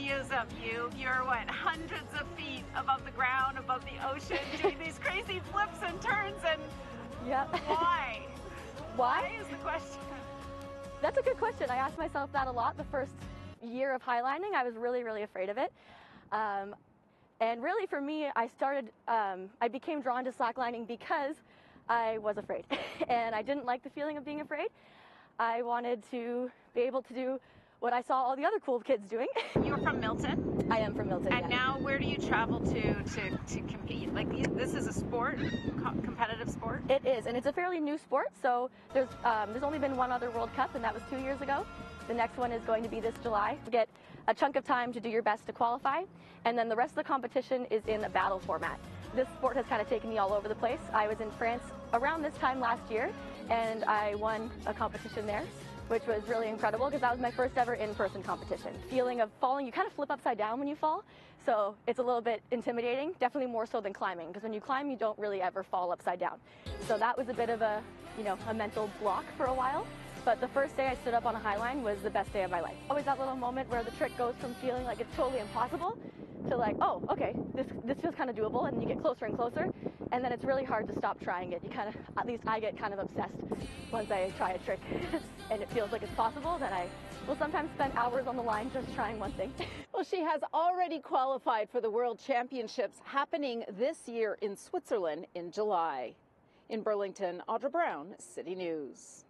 videos of you. You're what, hundreds of feet above the ground, above the ocean, doing these crazy flips and turns, and why? Why is the question? That's a good question. I asked myself that a lot the first year of highlining. I was really afraid of it. And really for me, I became drawn to slacklining because I was afraid. And I didn't like the feeling of being afraid. I wanted to be able to do what I saw all the other cool kids doing. You're from Milton? I am from Milton, And now where do you travel to compete? Like this is a sport, competitive sport? It is, and it's a fairly new sport. So there's only been one other World Cup, and that was 2 years ago. The next one is going to be this July. You get a chunk of time to do your best to qualify, and then the rest of the competition is in a battle format. This sport has kind of taken me all over the place. I was in France around this time last year, and I won a competition there, which was really incredible because that was my first ever in-person competition. Feeling of falling, you kind of flip upside down when you fall, so it's a little bit intimidating, definitely more so than climbing, because when you climb, you don't really ever fall upside down. So that was a bit of a mental block for a while. But the first day I stood up on a highline was the best day of my life. Always that little moment where the trick goes from feeling like it's totally impossible to like, oh, okay, this feels kind of doable, and you get closer and closer, and then it's really hard to stop trying it. You kind of, at least I get kind of obsessed once I try a trick and it feels like it's possible, then I will sometimes spend hours on the line just trying one thing. Well, she has already qualified for the World Championships happening this year in Switzerland in July. In Burlington, Audra Brown, City News.